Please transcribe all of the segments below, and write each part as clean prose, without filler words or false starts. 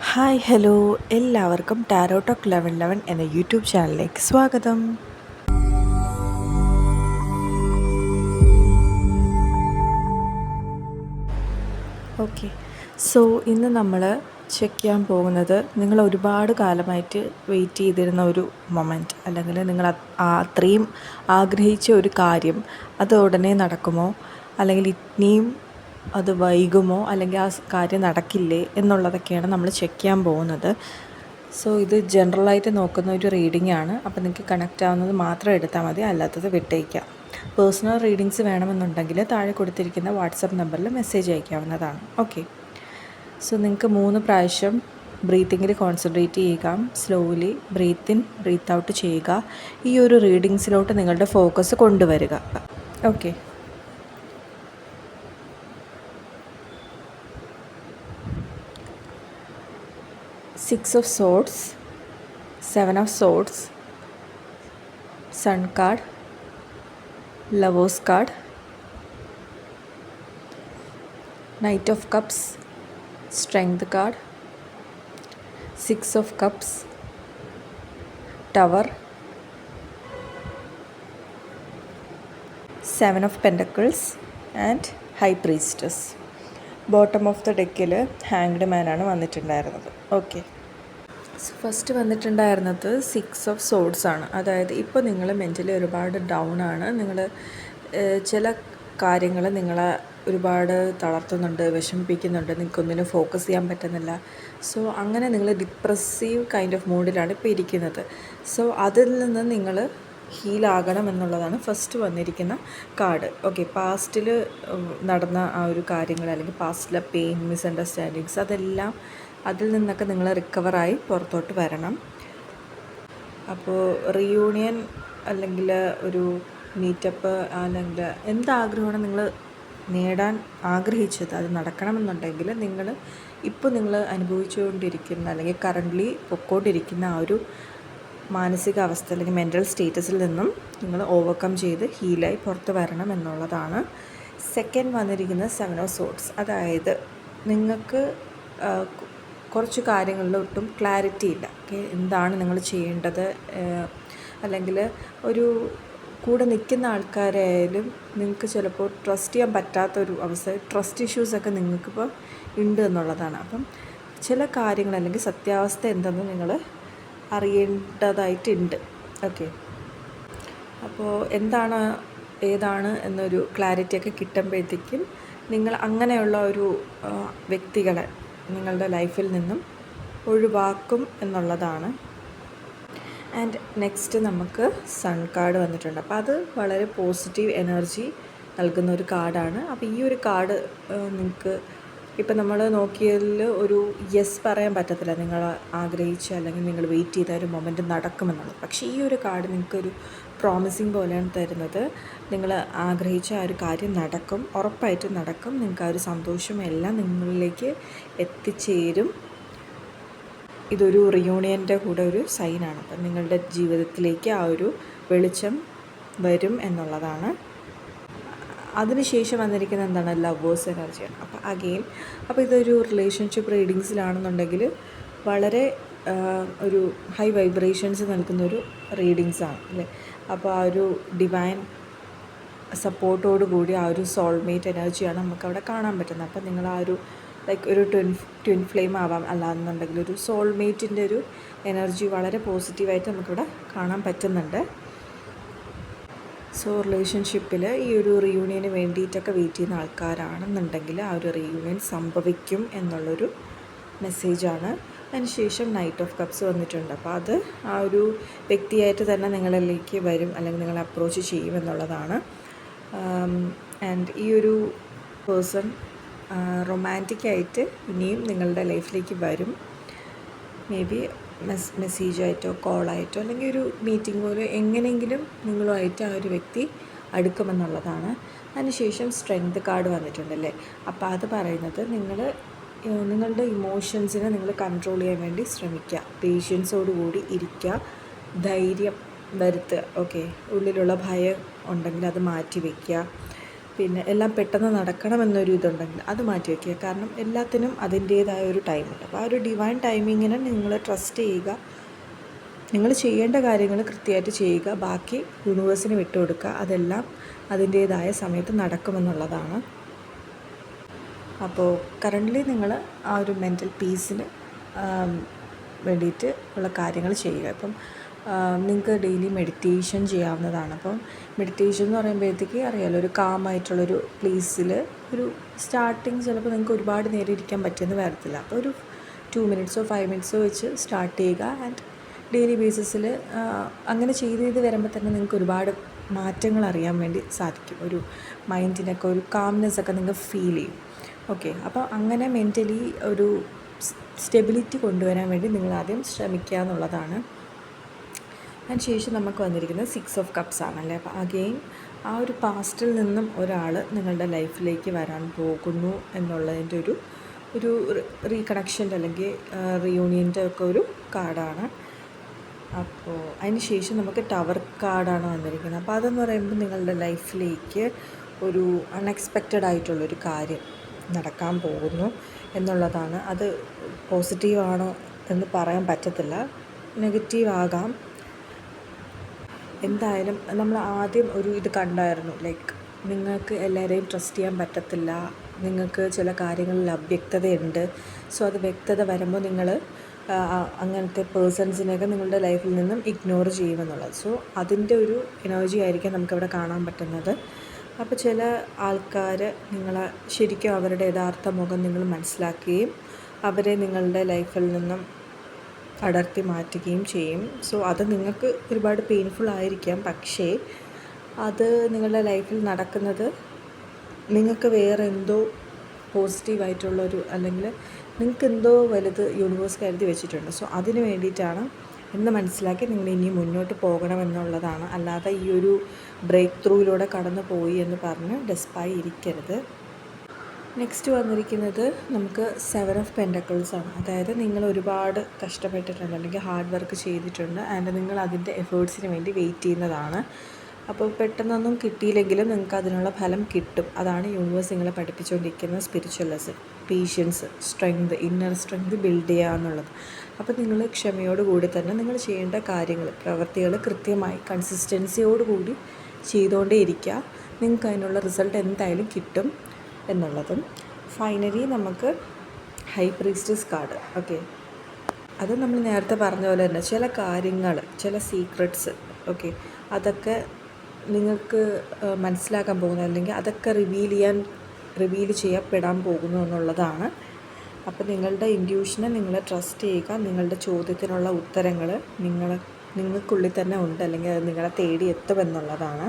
Hi hello എല്ലാവർക്കും tarot talk 1111 എന്ന YouTube ചാനലിലേക്ക് സ്വാഗതം. ഓക്കെ, സോ ഇന്ന് നമ്മൾ ചെക്ക് ചെയ്യാൻ പോകുന്നത് നിങ്ങൾ ഒരുപാട് കാലമായിട്ട് വെയിറ്റ് ചെയ്തിരുന്ന ഒരു മൊമെൻറ്റ്, അല്ലെങ്കിൽ നിങ്ങൾ അത്രയും ആഗ്രഹിച്ച ഒരു കാര്യം അത് ഉടനെ നടക്കുമോ, അല്ലെങ്കിൽ ഇനിയും അത് വൈകുമോ, അല്ലെങ്കിൽ ആ കാര്യം നടക്കില്ലേ എന്നുള്ളതൊക്കെയാണ് നമ്മൾ ചെക്ക് ചെയ്യാൻ പോകുന്നത്. സോ ഇത് ജനറലായിട്ട് നോക്കുന്ന ഒരു റീഡിംഗ് ആണ്. അപ്പോൾ നിങ്ങൾക്ക് കണക്റ്റ് ആവുന്നത് മാത്രം എടുത്താൽ മതി, അല്ലാത്തത് വിട്ടേക്കാം. പേഴ്സണൽ റീഡിങ്സ് വേണമെന്നുണ്ടെങ്കിൽ താഴെ കൊടുത്തിരിക്കുന്ന വാട്സപ്പ് നമ്പറിൽ മെസ്സേജ് അയക്കാവുന്നതാണ്. ഓക്കെ, സോ നിങ്ങൾക്ക് 3 പ്രാവശ്യം ബ്രീത്തിങ്ങിൽ കോൺസെൻട്രേറ്റ് ചെയ്യുക. Slowly breathe in breathe out ചെയ്യുക. ഈ ഒരു റീഡിങ്സിലോട്ട് നിങ്ങളുടെ ഫോക്കസ് കൊണ്ടുവരിക. Okay, Six of Swords, Seven of Swords, Sun card, Lovers card, Knight of Cups, Strength card, Six of Cups, Tower, Seven of Pentacles and High Priestess. Bottom of the ഡെക്കിൽ hanged മാനാണ് വന്നിട്ടുണ്ടായിരുന്നത്. Okay, first വന്നിട്ടുണ്ടായിരുന്നത് 6 of swords ആണ്. അതായത് ഇപ്പോൾ നിങ്ങൾ mentally ഒരുപാട് down ആണ്. നിങ്ങൾ ചില കാര്യങ്ങൾ നിങ്ങളെ ഒരുപാട് തളർത്തുന്നുണ്ട്, വിഷമിപ്പിക്കുന്നുണ്ട്, നിങ്ങൾക്കൊന്നിനും ഫോക്കസ് ചെയ്യാൻ പറ്റുന്നില്ല. സോ അങ്ങനെ നിങ്ങൾ ഡിപ്രസീവ് കൈൻഡ് ഓഫ് മൂഡിലാണ് ഇപ്പോൾ ഇരിക്കുന്നത്. സോ അതിൽ നിന്ന് നിങ്ങൾ ഹീലാകണം എന്നുള്ളതാണ് ഫസ്റ്റ് വന്നിരിക്കുന്ന കാർഡ്. ഓക്കെ, പാസ്റ്റിൽ നടന്ന ആ ഒരു കാര്യങ്ങൾ, അല്ലെങ്കിൽ പാസ്റ്റിലെ പെയിൻ, മിസ്അണ്ടർസ്റ്റാൻഡിങ്സ്, അതെല്ലാം അതിൽ നിന്നൊക്കെ നിങ്ങൾ റിക്കവറായി പുറത്തോട്ട് വരണം. അപ്പോൾ റീയൂണിയൻ അല്ലെങ്കിൽ ഒരു മീറ്റപ്പ്, അല്ലെങ്കിൽ എന്താഗ്രഹമാണ് നിങ്ങൾ നേടാൻ ആഗ്രഹിച്ചത് അത് നടക്കണമെന്നുണ്ടെങ്കിൽ നിങ്ങൾ അനുഭവിച്ചുകൊണ്ടിരിക്കുന്ന അല്ലെങ്കിൽ കറൻ്റ്ലി പൊക്കോണ്ടിരിക്കുന്ന ആ ഒരു മാനസികാവസ്ഥ അല്ലെങ്കിൽ മെൻ്റൽ സ്റ്റേറ്റസിൽ നിന്നും നിങ്ങൾ ഓവർകം ചെയ്ത് ഹീലായി പുറത്ത് വരണം എന്നുള്ളതാണ്. സെക്കൻഡ് വന്നിരിക്കുന്നത് 7 ഓഫ് സോഡ്സ്. അതായത് നിങ്ങൾക്ക് കുറച്ച് കാര്യങ്ങളിൽ ഒട്ടും ക്ലാരിറ്റി ഇല്ല. ഓക്കെ, എന്താണ് നിങ്ങൾ ചെയ്യേണ്ടത്, അല്ലെങ്കിൽ ഒരു കൂടെ നിൽക്കുന്ന ആൾക്കാരായാലും നിങ്ങൾക്ക് ചിലപ്പോൾ ട്രസ്റ്റ് ചെയ്യാൻ പറ്റാത്തൊരു അവസ്ഥ, ട്രസ്റ്റ് ഇഷ്യൂസൊക്കെ നിങ്ങൾക്കിപ്പോൾ ഉണ്ട് എന്നുള്ളതാണ്. അപ്പം ചില കാര്യങ്ങൾ അല്ലെങ്കിൽ സത്യാവസ്ഥ എന്തെന്ന് നിങ്ങൾ അറിയേണ്ടതായിട്ടുണ്ട്. ഓക്കെ, അപ്പോൾ എന്താണ് ഏതാണ് എന്നൊരു ക്ലാരിറ്റിയൊക്കെ കിട്ടുമ്പോഴത്തേക്കും നിങ്ങൾ അങ്ങനെയുള്ള ഒരു വ്യക്തികളെ നിങ്ങളുടെ ലൈഫിൽ നിന്നും ഒഴിവാക്കും എന്നുള്ളതാണ്. ആൻഡ് നെക്സ്റ്റ് നമുക്ക് സൺ കാർഡ് വന്നിട്ടുണ്ട്. അപ്പോൾ അത് വളരെ പോസിറ്റീവ് എനർജി നൽകുന്ന ഒരു കാർഡാണ്. അപ്പോൾ ഈ ഒരു കാർഡ് നിങ്ങൾക്ക് ഇപ്പം നമ്മൾ നോക്കിയതിൽ ഒരു യെസ് പറയാൻ പറ്റത്തില്ല, നിങ്ങൾ ആഗ്രഹിച്ച അല്ലെങ്കിൽ നിങ്ങൾ വെയിറ്റ് ചെയ്ത ഒരു മൊമെൻറ്റ് നടക്കുമെന്നുള്ളത്. പക്ഷേ ഈ ഒരു കാർഡ് നിങ്ങൾക്കൊരു പ്രോമിസിങ് പോലെയാണ് തരുന്നത്. നിങ്ങൾ ആഗ്രഹിച്ച ആ ഒരു കാര്യം നടക്കും, ഉറപ്പായിട്ടും നടക്കും. നിങ്ങൾക്ക് ആ ഒരു സന്തോഷം എല്ലാം നിങ്ങളിലേക്ക് എത്തിച്ചേരും. ഇതൊരു റിയൂണിയൻ്റെ കൂടെ ഒരു സൈനാണ്. അപ്പം നിങ്ങളുടെ ജീവിതത്തിലേക്ക് ആ ഒരു വെളിച്ചം വരും എന്നുള്ളതാണ്. അതിനുശേഷം വന്നിരിക്കുന്നത് എന്താണ്, ലവേഴ്സ് എനർജിയാണ്. അപ്പോൾ ഇതൊരു റിലേഷൻഷിപ്പ് റീഡിങ്സിലാണെന്നുണ്ടെങ്കിൽ വളരെ ഒരു ഹൈ വൈബ്രേഷൻസ് നൽകുന്നൊരു റീഡിങ്സാണ് അല്ലേ. അപ്പോൾ ആ ഒരു ഡിവൈൻ സപ്പോർട്ടോടു കൂടി ആ ഒരു സോൾമേറ്റ് എനർജിയാണ് നമുക്കവിടെ കാണാൻ പറ്റുന്നത്. അപ്പോൾ നിങ്ങൾ ആ ഒരു ലൈക്ക് ഒരു ട്വിൻ ഫ്ലെയിം ആവാം, അല്ലാന്നുണ്ടെങ്കിൽ ഒരു സോൾമേറ്റിൻ്റെ ഒരു എനർജി വളരെ പോസിറ്റീവായിട്ട് നമുക്കിവിടെ കാണാൻ പറ്റുന്നുണ്ട്. സോ റിലേഷൻഷിപ്പിൽ ഈ ഒരു റീയൂണിയന് വേണ്ടിയിട്ടൊക്കെ വെയിറ്റ് ചെയ്യുന്ന ആൾക്കാരാണെന്നുണ്ടെങ്കിൽ ആ ഒരു റീയൂണിയൻ സംഭവിക്കും എന്നുള്ളൊരു മെസ്സേജാണ്. അതിനുശേഷം നൈറ്റ് ഓഫ് കപ്സ് വന്നിട്ടുണ്ട്. അപ്പോൾ അത് ആ ഒരു വ്യക്തിയായിട്ട് തന്നെ നിങ്ങളിലേക്ക് വരും, അല്ലെങ്കിൽ നിങ്ങൾ അപ്രോച്ച് ചെയ്യുമെന്നുള്ളതാണ്. ആൻഡ് ഈ ഒരു പേഴ്സൺ റൊമാൻറ്റിക്കായിട്ട് ഇനിയും നിങ്ങളുടെ ലൈഫിലേക്ക് വരും. മേ ബി മെസ്സേജായിട്ടോ കോളായിട്ടോ അല്ലെങ്കിൽ ഒരു മീറ്റിംഗ് പോലെ എങ്ങനെയെങ്കിലും നിങ്ങളുമായിട്ട് ആ ഒരു വ്യക്തി അടുക്കുമെന്നുള്ളതാണ്. അതിനുശേഷം സ്ട്രെങ്ത് കാർഡ് വന്നിട്ടുണ്ടല്ലേ. അപ്പോൾ അത് പറയുന്നത് നിങ്ങളുടെ ഇമോഷൻസിനെ നിങ്ങൾ കൺട്രോൾ ചെയ്യാൻ വേണ്ടി ശ്രമിക്കുക, പേഷ്യൻസോടുകൂടി ഇരിക്കുക, ധൈര്യം വരുത്തുക. ഓക്കെ, ഉള്ളിലുള്ള ഭയം ഉണ്ടെങ്കിൽ അത് മാറ്റി വയ്ക്കുക. പിന്നെ എല്ലാം പെട്ടെന്ന് നടക്കണമെന്നൊരു ഇതുണ്ടെങ്കിൽ അത് മാറ്റി വയ്ക്കുക. കാരണം എല്ലാത്തിനും അതിൻ്റേതായ ഒരു ടൈമുണ്ട്. അപ്പോൾ ആ ഒരു ഡിവൈൻ ടൈമിങ്ങിനെ നിങ്ങൾ ട്രസ്റ്റ് ചെയ്യുക. നിങ്ങൾ ചെയ്യേണ്ട കാര്യങ്ങൾ കൃത്യമായിട്ട് ചെയ്യുക. ബാക്കി യൂണിവേഴ്സിന് വിട്ടുകൊടുക്കുക. അതെല്ലാം അതിൻ്റേതായ സമയത്ത് നടക്കുമെന്നുള്ളതാണ്. അപ്പോൾ കറൻ്റ്ലി നിങ്ങൾ ആ ഒരു മെൻ്റൽ പീസിന് വേണ്ടിയിട്ട് ഉള്ള കാര്യങ്ങൾ ചെയ്യുക. ഇപ്പം നിങ്ങൾക്ക് ഡെയിലി മെഡിറ്റേഷൻ ചെയ്യാവുന്നതാണ്. അപ്പം മെഡിറ്റേഷൻ എന്ന് പറയുമ്പോഴത്തേക്ക് അറിയാമല്ലോ, ഒരു കാമായിട്ടുള്ളൊരു പ്ലേസിൽ ഒരു സ്റ്റാർട്ടിങ് ചിലപ്പോൾ നിങ്ങൾക്ക് ഒരുപാട് നേരം ഇരിക്കാൻ പറ്റുമെന്ന് വരത്തില്ല. അപ്പോൾ ഒരു 2 മിനിറ്റ്സോ 5 മിനിറ്റ്സോ വെച്ച് സ്റ്റാർട്ട് ചെയ്യുക. ആൻഡ് ഡെയിലി ബേസിസിൽ അങ്ങനെ ചെയ്ത് വരുമ്പോൾ തന്നെ നിങ്ങൾക്ക് ഒരുപാട് മാറ്റങ്ങൾ അറിയാൻ വേണ്ടി സാധിക്കും. ഒരു മൈൻഡിനൊക്കെ ഒരു കാംനെസ്സൊക്കെ നിങ്ങൾക്ക് ഫീൽ ചെയ്യും. ഓക്കെ, അപ്പോൾ അങ്ങനെ മെൻ്റലി ഒരു സ്റ്റെബിലിറ്റി കൊണ്ടുവരാൻ വേണ്ടി നിങ്ങൾ ആദ്യം ശ്രമിക്കുക എന്നുള്ളതാണ്. അതിന് ശേഷം നമുക്ക് വന്നിരിക്കുന്നത് 6 ഓഫ് കപ്സ് ആണല്ലേ. അപ്പോൾ അഗെയിൻ ആ ഒരു പാസ്റ്റിൽ നിന്നും ഒരാൾ നിങ്ങളുടെ ലൈഫിലേക്ക് വരാൻ പോകുന്നു എന്നുള്ളതിൻ്റെ ഒരു റീകണക്ഷൻ്റെ അല്ലെങ്കിൽ റിയൂണിയൻ്റെ ഒക്കെ ഒരു കാർഡാണ്. അപ്പോൾ അതിന് ശേഷം നമുക്ക് ടവർ കാർഡാണ് വന്നിരിക്കുന്നത്. അപ്പോൾ അതെന്ന് പറയുമ്പോൾ നിങ്ങളുടെ ലൈഫിലേക്ക് ഒരു അൺഎക്സ്പെക്റ്റഡ് ആയിട്ടുള്ളൊരു കാര്യം നടക്കാൻ പോകുന്നു എന്നുള്ളതാണ്. അത് പോസിറ്റീവാണോ എന്ന് പറയാൻ പറ്റത്തില്ല, നെഗറ്റീവ് ആകാം. എന്തായാലും നമ്മൾ ആദ്യം ഒരു ഇത് കണ്ടായിരുന്നു, ലൈക്ക് നിങ്ങൾക്ക് എല്ലാവരെയും ട്രസ്റ്റ് ചെയ്യാൻ പറ്റത്തില്ല, നിങ്ങൾക്ക് ചില കാര്യങ്ങളിൽ അവ്യക്തതയുണ്ട്. സോ അത് വ്യക്തത വരുമ്പോൾ നിങ്ങൾ അങ്ങനത്തെ പേഴ്സൺസിനെയൊക്കെ നിങ്ങളുടെ ലൈഫിൽ നിന്നും ഇഗ്നോർ ചെയ്യുമെന്നുള്ളത്. സോ അതിൻ്റെ ഒരു എനർജി ആയിരിക്കും നമുക്കിവിടെ കാണാൻ പറ്റുന്നത്. അപ്പോൾ ചില ആൾക്കാർ നിങ്ങളെ ശരിക്കും അവരുടെ യഥാർത്ഥ മുഖം നിങ്ങൾ മനസ്സിലാക്കുകയും അവരെ നിങ്ങളുടെ ലൈഫിൽ നിന്നും അടർത്തി മാറ്റുകയും ചെയ്യും. സോ അത് നിങ്ങൾക്ക് ഒരുപാട് പെയിൻഫുൾ ആയിരിക്കാം. പക്ഷേ അത് നിങ്ങളുടെ ലൈഫിൽ നടക്കുന്നത് നിങ്ങൾക്ക് വേറെ എന്തോ പോസിറ്റീവായിട്ടുള്ളൊരു, അല്ലെങ്കിൽ നിങ്ങൾക്ക് എന്തോ വലുത് യൂണിവേഴ്സ് കരുതി വെച്ചിട്ടുണ്ട്. സോ അതിന് വേണ്ടിയിട്ടാണ് എന്ന് മനസ്സിലാക്കി നിങ്ങൾ ഇനി മുന്നോട്ട് പോകണമെന്നുള്ളതാണ്. അല്ലാതെ ഈ ഒരു ബ്രേക്ക് ത്രൂയിലൂടെ കടന്നു പോയി എന്ന് പറഞ്ഞ് ഡെസ്പായി ഇരിക്കരുത്. നെക്സ്റ്റ് വന്നിരിക്കുന്നത് നമുക്ക് 7 ഓഫ് പെൻറ്റക്കിൾസ് ആണ്. അതായത് നിങ്ങൾ ഒരുപാട് കഷ്ടപ്പെട്ടിട്ടുണ്ട് അല്ലെങ്കിൽ ഹാർഡ് വർക്ക് ചെയ്തിട്ടുണ്ട് ആൻഡ് നിങ്ങൾ അതിൻ്റെ എഫേർട്സിന് വേണ്ടി വെയിറ്റ് ചെയ്യുന്നതാണ്. അപ്പോൾ പെട്ടെന്നൊന്നും കിട്ടിയില്ലെങ്കിലും നിങ്ങൾക്ക് അതിനുള്ള ഫലം കിട്ടും. അതാണ് യൂണിവേഴ്സ് നിങ്ങളെ പഠിപ്പിച്ചുകൊണ്ടിരിക്കുന്ന spiritual lesson. Patience, strength, inner strength build ചെയ്യുക എന്നുള്ളത്. അപ്പോൾ നിങ്ങൾ ക്ഷമയോടുകൂടി തന്നെ നിങ്ങൾ ചെയ്യേണ്ട കാര്യങ്ങൾ, പ്രവൃത്തികൾ കൃത്യമായി കൺസിസ്റ്റൻസിയോടുകൂടി ചെയ്തുകൊണ്ടേ ഇരിക്കുക. നിങ്ങൾക്ക് അതിനുള്ള റിസൾട്ട് എന്തായാലും കിട്ടും എന്നുള്ളതും. ഫൈനലി നമുക്ക് ഹൈ പ്രീസ്റ്റസ് കാർഡ്. ഓക്കെ, അത് നമ്മൾ നേരത്തെ പറഞ്ഞ പോലെ തന്നെ ചില കാര്യങ്ങൾ, ചില സീക്രട്സ്, ഓക്കെ, അതൊക്കെ നിങ്ങൾക്ക് മനസ്സിലാക്കാൻ പോകുന്നത്, അല്ലെങ്കിൽ അതൊക്കെ റിവീൽ ചെയ്യപ്പെടാൻ പോകുന്നു എന്നുള്ളതാണ്. അപ്പോൾ നിങ്ങളുടെ ഇൻറ്റ്യൂഷനെ നിങ്ങൾ ട്രസ്റ്റ് ചെയ്യുക. നിങ്ങളുടെ ചോദ്യത്തിനുള്ള ഉത്തരങ്ങൾ നിങ്ങൾക്കുള്ളിൽ തന്നെ ഉണ്ട്, അല്ലെങ്കിൽ അത് നിങ്ങളെ തേടി എത്തുമെന്നുള്ളതാണ്.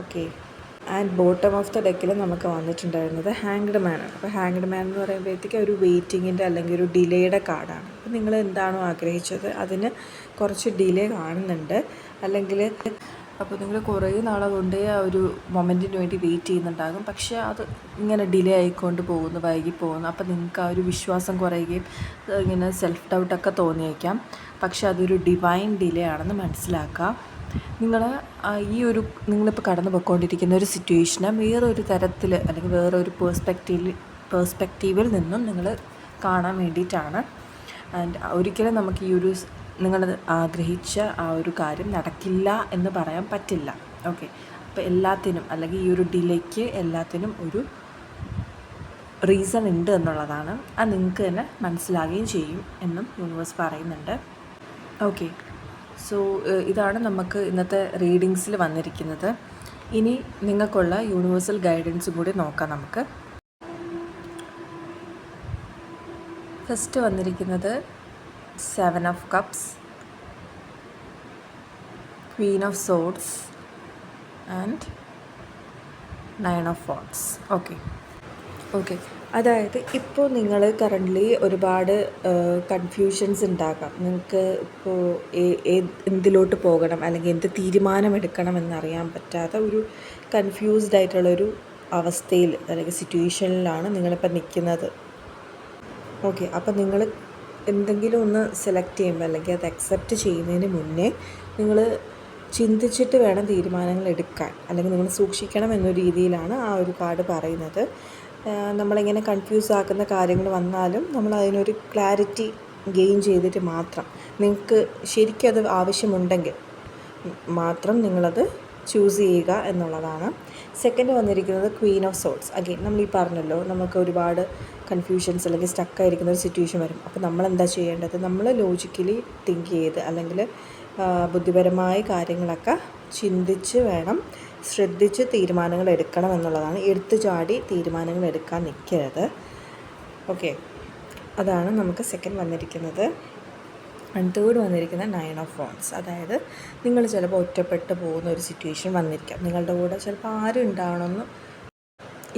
Okay, and bottom of the ഡെക്കിൽ നമുക്ക് വന്നിട്ടുണ്ടായിരുന്നത് ഹാങ്ഡ് മാൻ ആണ്. അപ്പോൾ ഹാങ്ഡ് മാൻ എന്ന് പറയുമ്പോഴത്തേക്ക് ഒരു വെയിറ്റിങ്ങിൻ്റെ അല്ലെങ്കിൽ ഒരു ഡിലേയുടെ കാർഡാണ്. അപ്പോൾ നിങ്ങൾ എന്താണോ ആഗ്രഹിച്ചത് അതിന് കുറച്ച് ഡിലേ കാണുന്നുണ്ട്. അല്ലെങ്കിൽ അപ്പോൾ നിങ്ങൾ കുറേ നാളെ കൊണ്ടേ ആ ഒരു മൊമെൻറ്റിന് വേണ്ടി വെയിറ്റ് ചെയ്യുന്നുണ്ടാകും. പക്ഷേ അത് ഇങ്ങനെ ഡിലേ ആയിക്കൊണ്ട് പോകുന്നു, വൈകി പോകുന്നു. അപ്പോൾ നിങ്ങൾക്ക് ആ ഒരു വിശ്വാസം കുറയുകയും ഇങ്ങനെ സെൽഫ് ഡൗട്ടൊക്കെ തോന്നിയേക്കാം. പക്ഷേ അതൊരു ഡിവൈൻ ഡിലേ ആണെന്ന് മനസ്സിലാക്കുക. നിങ്ങൾ നിങ്ങളിപ്പോൾ കടന്നു പോയിക്കൊണ്ടിരിക്കുന്ന ഒരു സിറ്റുവേഷനെ വേറൊരു തരത്തിൽ അല്ലെങ്കിൽ വേറൊരു പേഴ്സ്പെക്റ്റീവിൽ നിന്നും നിങ്ങൾ കാണാൻ വേണ്ടിയിട്ടാണ്. ആൻഡ് ഒരിക്കലും നമുക്ക് ഈ ഒരു നിങ്ങൾ ആഗ്രഹിച്ച ആ ഒരു കാര്യം നടക്കില്ല എന്ന് പറയാൻ പറ്റില്ല. ഓക്കെ, അപ്പോൾ എല്ലാത്തിനും, അല്ലെങ്കിൽ ഈ ഒരു ഡിലേക്ക് എല്ലാത്തിനും ഒരു റീസൺ ഉണ്ട് എന്നുള്ളതാണ്. അത് നിങ്ങൾക്ക് തന്നെ മനസ്സിലാകുകയും ചെയ്യും എന്നും യൂണിവേഴ്സ് പറയുന്നുണ്ട്. ഓക്കെ, സോ ഇതാണ് നമുക്ക് ഇന്നത്തെ റീഡിങ്സിൽ വന്നിരിക്കുന്നത്. ഇനി നിങ്ങൾക്കുള്ള യൂണിവേഴ്സൽ ഗൈഡൻസും കൂടി നോക്കാം നമുക്ക്. ഫസ്റ്റ് വന്നിരിക്കുന്നത് 7 of cups, Queen of swords and 9 of wants. Okay, അതായത് ഇപ്പോൾ നിങ്ങൾ കറൻ്റ്ലി ഒരുപാട് കൺഫ്യൂഷൻസ് ഉണ്ടാകാം. നിങ്ങൾക്ക് ഇപ്പോൾ എന്തിലോട്ട് പോകണം അല്ലെങ്കിൽ എന്ത് തീരുമാനമെടുക്കണം എന്നറിയാൻ പറ്റാത്ത ഒരു കൺഫ്യൂസ്ഡ് ആയിട്ടുള്ളൊരു അവസ്ഥയിൽ അല്ലെങ്കിൽ സിറ്റുവേഷനിലാണ് നിങ്ങളിപ്പോൾ നിൽക്കുന്നത്. ഓക്കെ, അപ്പോൾ നിങ്ങൾ എന്തെങ്കിലും ഒന്ന് സെലക്ട് ചെയ്യുമ്പോൾ അല്ലെങ്കിൽ അത് അക്സെപ്റ്റ് ചെയ്യുന്നതിന് മുന്നേ നിങ്ങൾ ചിന്തിച്ചിട്ട് വേണം തീരുമാനങ്ങൾ എടുക്കാൻ, അല്ലെങ്കിൽ നിങ്ങൾ സൂക്ഷിക്കണം എന്നൊരു രീതിയിലാണ് ആ ഒരു കാർഡ് പറയുന്നത്. നമ്മളിങ്ങനെ കൺഫ്യൂസ് ആക്കുന്ന കാര്യങ്ങൾ വന്നാലും നമ്മൾ അതിനൊരു ക്ലാരിറ്റി ഗെയിൻ ചെയ്തിട്ട് മാത്രം, നിങ്ങൾക്ക് ശരിക്കും അത് ആവശ്യമുണ്ടെങ്കിൽ മാത്രം നിങ്ങളത് ചൂസ് ചെയ്യുക എന്നുള്ളതാണ്. സെക്കൻഡ് വന്നിരിക്കുന്നത് ക്വീൻ ഓഫ് സോർട്സ്. അഗെയിൻ നമ്മൾ ഈ പറഞ്ഞല്ലോ, നമുക്ക് ഒരുപാട് കൺഫ്യൂഷൻസ് അല്ലെങ്കിൽ സ്റ്റക്കായിരിക്കുന്ന ഒരു സിറ്റുവേഷൻ വരും. അപ്പോൾ നമ്മൾ എന്താ ചെയ്യേണ്ടത്? നമ്മൾ ലോജിക്കലി തിങ്ക് ചെയ്ത് അല്ലെങ്കിൽ ബുദ്ധിപരമായ കാര്യങ്ങളൊക്കെ ചിന്തിച്ച് വേണം, ശ്രദ്ധിച്ച് തീരുമാനങ്ങൾ എടുക്കണം എന്നുള്ളതാണ്. എടുത്തു ചാടി തീരുമാനങ്ങൾ എടുക്കാൻ നിൽക്കരുത്. ഓക്കെ, അതാണ് നമുക്ക് സെക്കൻഡ് വന്നിരിക്കുന്നത്. ആൻഡ് തേർഡ് വന്നിരിക്കുന്നത് 9 ഓഫ് വാണ്ട്സ്. അതായത് നിങ്ങൾ ചിലപ്പോൾ ഒറ്റപ്പെട്ട് പോകുന്ന ഒരു സിറ്റുവേഷൻ വന്നിരിക്കാം. നിങ്ങളുടെ കൂടെ ചിലപ്പോൾ ആരും ഉണ്ടാവണമെന്ന്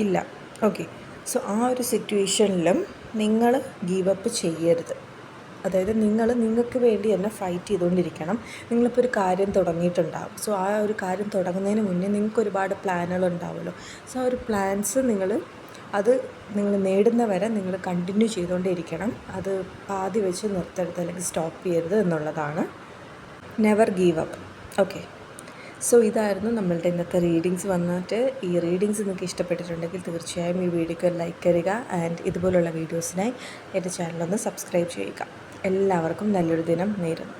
ഇല്ല. ഓക്കെ, സോ ആ ഒരു സിറ്റുവേഷനിലും നിങ്ങൾ ഗീവ് അപ്പ് ചെയ്യരുത്. അതായത് നിങ്ങൾക്ക് വേണ്ടി തന്നെ ഫൈറ്റ് ചെയ്തുകൊണ്ടിരിക്കണം. നിങ്ങളിപ്പോൾ ഒരു കാര്യം തുടങ്ങിയിട്ടുണ്ടാകും. സോ ആ ഒരു കാര്യം തുടങ്ങുന്നതിന് മുന്നേ നിങ്ങൾക്ക് ഒരുപാട് പ്ലാനുകൾ ഉണ്ടാവുമല്ലോ. സോ ആ ഒരു പ്ലാൻസ് നിങ്ങൾ നേടുന്ന വരെ നിങ്ങൾ കണ്ടിന്യൂ ചെയ്തുകൊണ്ടേയിരിക്കണം. അത് പാതി വെച്ച് നിർത്തരുത് അല്ലെങ്കിൽ സ്റ്റോപ്പ് ചെയ്യരുത് എന്നുള്ളതാണ്. Never give up. Okay, so ഇതായിരുന്നു നമ്മളുടെ ഇന്നത്തെ റീഡിങ്സ് വന്നിട്ട്. ഈ റീഡിങ്സ് നിങ്ങൾക്ക് ഇഷ്ടപ്പെട്ടിട്ടുണ്ടെങ്കിൽ തീർച്ചയായും ഈ വീഡിയോക്ക് ലൈക്ക് തരിക. ആൻഡ് ഇതുപോലുള്ള വീഡിയോസിനായി എൻ്റെ ചാനലൊന്ന് സബ്സ്ക്രൈബ് ചെയ്യുക. എല്ലാവർക്കും നല്ലൊരു ദിനം നേരുന്നു.